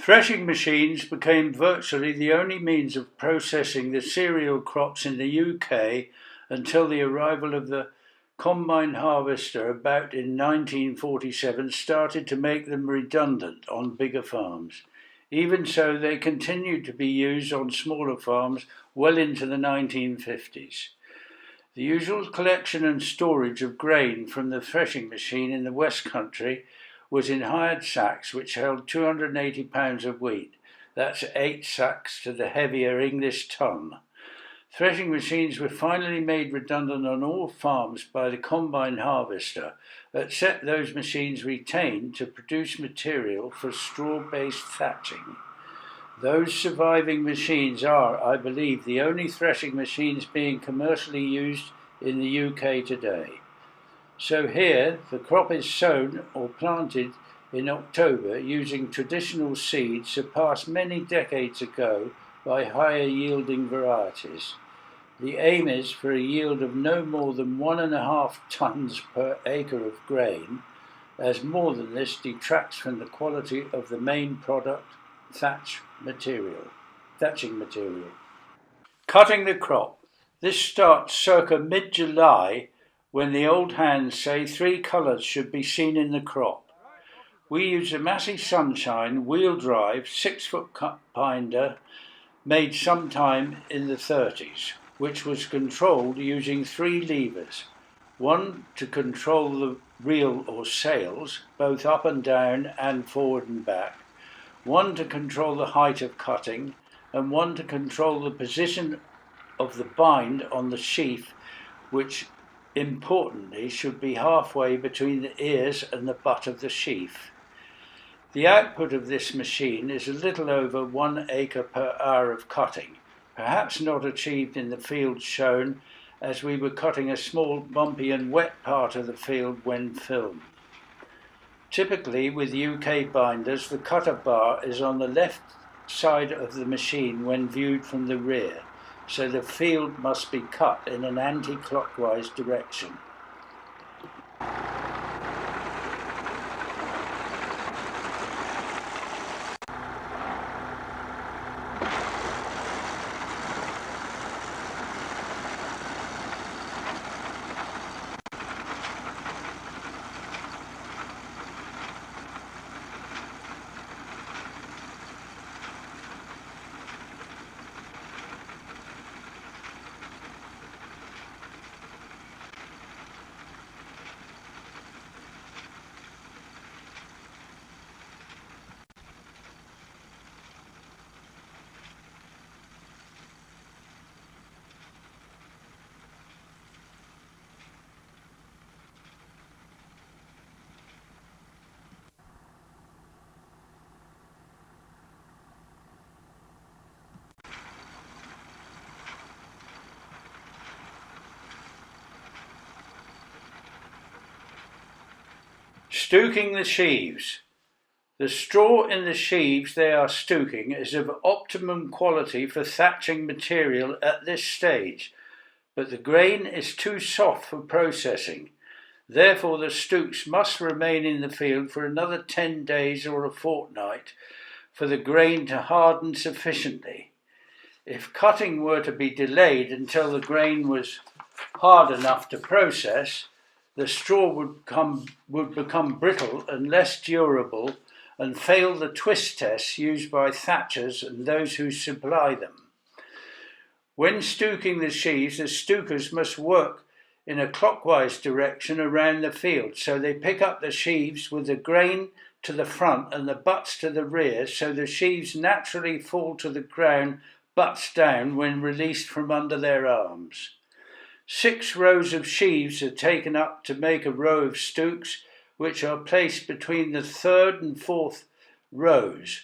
Threshing machines became virtually the only means of processing the cereal crops in the UK until the arrival of the combine harvester about in 1947 started to make them redundant on bigger farms. Even so, they continued to be used on smaller farms well into the 1950s. The usual collection and storage of grain from the threshing machine in the West Country was in hired sacks which held 280 pounds of wheat. That's 8 sacks to the heavier English ton. Threshing machines were finally made redundant on all farms by the combine harvester, except those machines retained to produce material for straw-based thatching. Those surviving machines are, I believe, the only threshing machines being commercially used in the UK today. So here, the crop is sown or planted in October using traditional seeds surpassed many decades ago by higher yielding varieties. The aim is for a yield of no more than 1.5 tons per acre of grain, as more than this detracts from the quality of the main product, thatching material. Cutting the crop. This starts circa mid-July, when the old hands say 3 colours should be seen in the crop. We use a Massey Sunshine wheel drive 6-foot cut binder made sometime in the 30s, which was controlled using 3 levers, one to control the reel or sails, both up and down and forward and back, one to control the height of cutting, and one to control the position of the bind on the sheaf, which importantly should be halfway between the ears and the butt of the sheaf. The output of this machine is a little over 1 acre per hour of cutting, perhaps not achieved in the field shown, as we were cutting a small, bumpy and wet part of the field when filmed. Typically, with UK binders, the cutter bar is on the left side of the machine when viewed from the rear, so the field must be cut in an anti-clockwise direction. Stooking the sheaves. The straw in the sheaves they are stooking is of optimum quality for thatching material at this stage, but the grain is too soft for processing. Therefore, the stooks must remain in the field for another 10 days or a fortnight for the grain to harden sufficiently. If cutting were to be delayed until the grain was hard enough to process, the straw would become brittle and less durable and fail the twist tests used by thatchers and those who supply them. When stooking the sheaves, the stookers must work in a clockwise direction around the field, so they pick up the sheaves with the grain to the front and the butts to the rear, so the sheaves naturally fall to the ground butts down when released from under their arms. 6 rows of sheaves are taken up to make a row of stooks, which are placed between the 3rd and 4th rows,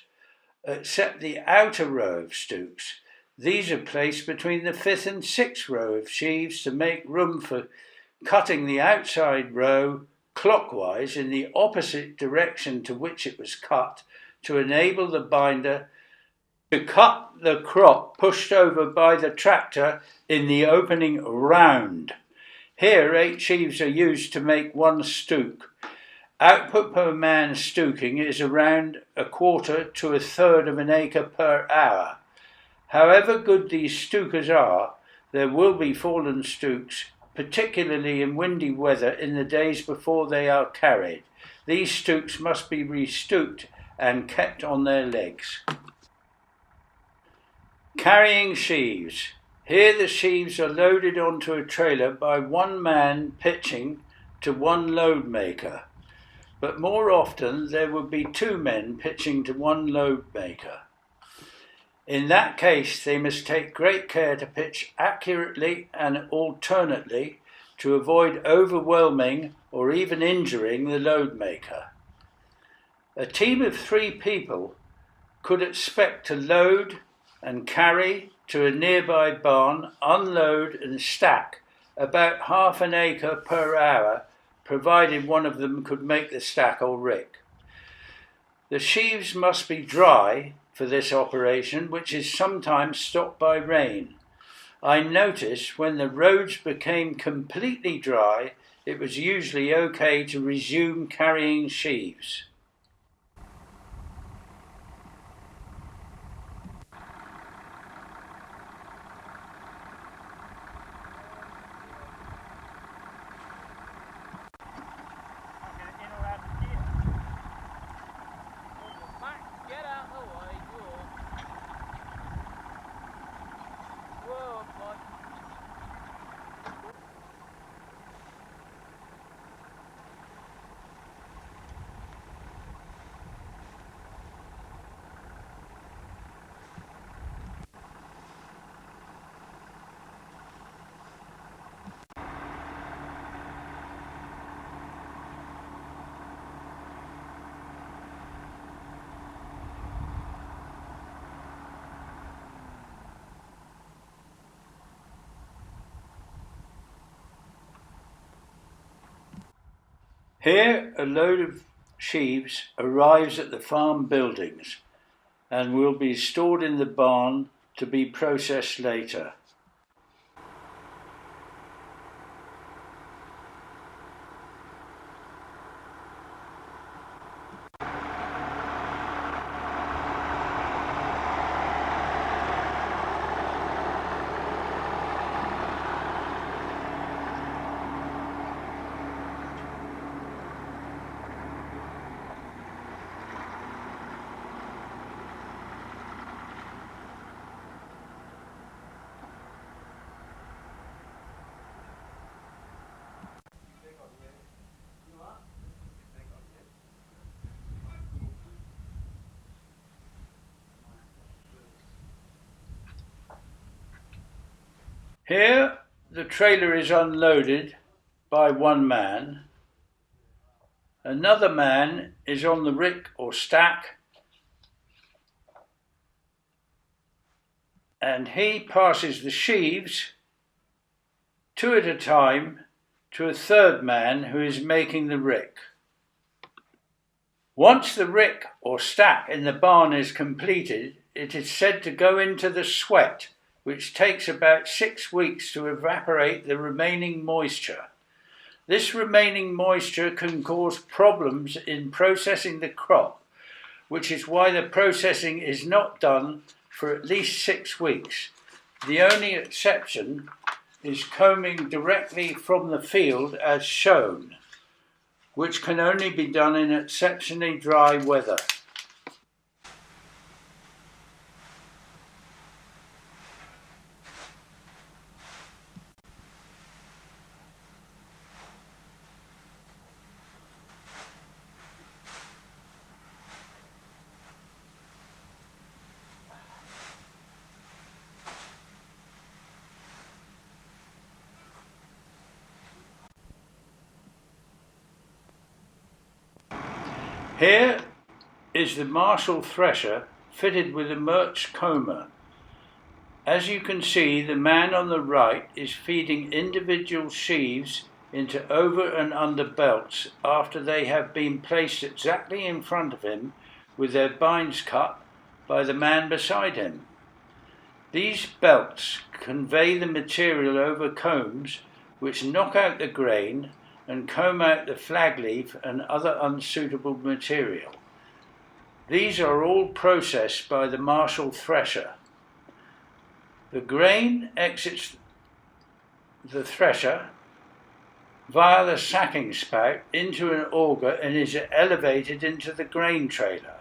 except the outer row of stooks. These are placed between the 5th and 6th row of sheaves to make room for cutting the outside row clockwise in the opposite direction to which it was cut, to enable the binder to cut the crop pushed over by the tractor in the opening round. Here 8 sheaves are used to make 1 stook, Output per man stooking is around 1/4 to 1/3 of an acre per hour. However good these stookers are, there will be fallen stooks, particularly in windy weather in the days before they are carried. These stooks must be restooked and kept on their legs. Carrying sheaves. Here the sheaves are loaded onto a trailer by one man pitching to one load maker, but more often there would be two men pitching to one load maker. In that case, they must take great care to pitch accurately and alternately to avoid overwhelming or even injuring the load maker. A team of 3 people could expect to load and carry to a nearby barn, unload and stack about half an acre per hour, provided one of them could make the stack or rick. The sheaves must be dry for this operation, which is sometimes stopped by rain. I noticed when the roads became completely dry, it was usually okay to resume carrying sheaves. Here a load of sheaves arrives at the farm buildings and will be stored in the barn to be processed later. Here the trailer is unloaded by one man. Another man is on the rick or stack, and he passes the sheaves 2 at a time to a third man who is making the rick. Once the rick or stack in the barn is completed, it is said to go into the sweat, which takes about 6 weeks to evaporate the remaining moisture. This remaining moisture can cause problems in processing the crop, which is why the processing is not done for at least 6 weeks. The only exception is combing directly from the field as shown, which can only be done in exceptionally dry weather. Here is the Marshall thresher fitted with a Mertz comber. As you can see, the man on the right is feeding individual sheaves into over and under belts after they have been placed exactly in front of him with their binds cut by the man beside him. These belts convey the material over combs which knock out the grain and comb out the flag leaf and other unsuitable material. These are all processed by the Marshall thresher. The grain exits the thresher via the sacking spout into an auger and is elevated into the grain trailer.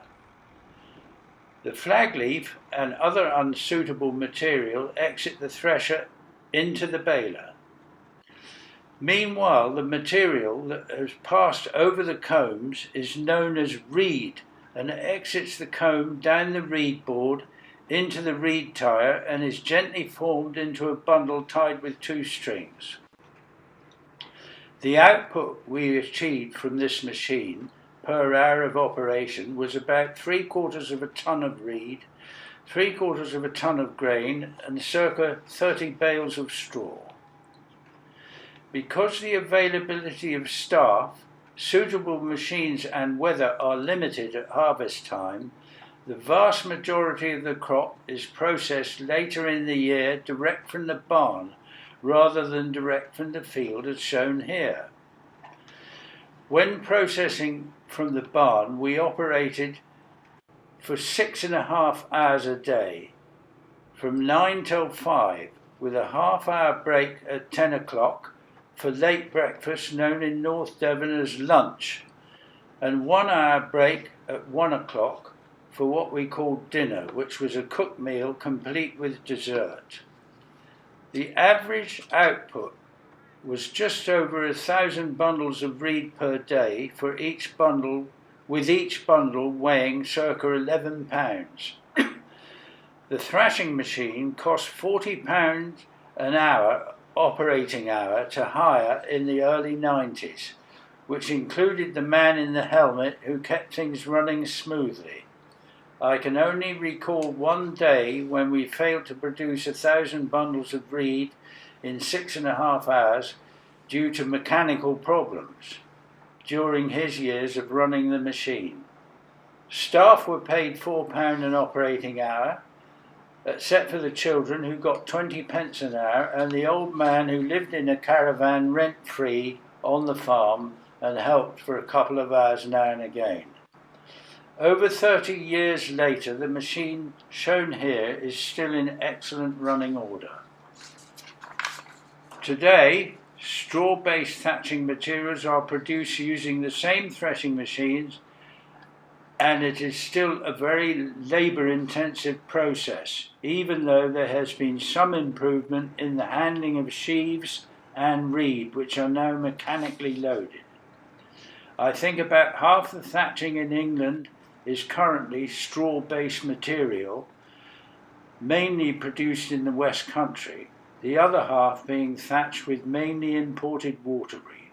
The flag leaf and other unsuitable material exit the thresher into the baler. Meanwhile, the material that has passed over the combs is known as reed and exits the comb down the reed board into the reed tire and is gently formed into a bundle tied with 2 strings. The output we achieved from this machine per hour of operation was about 3/4 of a ton of reed, 3/4 of a ton of grain and circa 30 bales of straw. Because the availability of staff, suitable machines and weather are limited at harvest time, the vast majority of the crop is processed later in the year direct from the barn rather than direct from the field as shown here. When processing from the barn, we operated for 6.5 hours a day, from 9 till 5, with a half-hour break at 10 o'clock for late breakfast known in North Devon as lunch, and 1 hour break at 1 o'clock for what we called dinner, which was a cooked meal complete with dessert. The average output was just over 1,000 bundles of reed per day for each bundle, with each bundle weighing circa 11 pounds. The thrashing machine cost £40 an hour, operating hour, to hire in the early 90s, which included the man in the helmet who kept things running smoothly. I can only recall one day when we failed to produce 1,000 bundles of reed in 6.5 hours due to mechanical problems during his years of running the machine. Staff were paid £4 an operating hour, except for the children who got 20 pence an hour and the old man who lived in a caravan rent-free on the farm and helped for a couple of hours now and again. Over 30 years later, the machine shown here is still in excellent running order. Today, straw-based thatching materials are produced using the same threshing machines, and it is still a very labour-intensive process, even though there has been some improvement in the handling of sheaves and reed, which are now mechanically loaded. I think about half the thatching in England is currently straw-based material, mainly produced in the West Country, the other half being thatched with mainly imported water reed.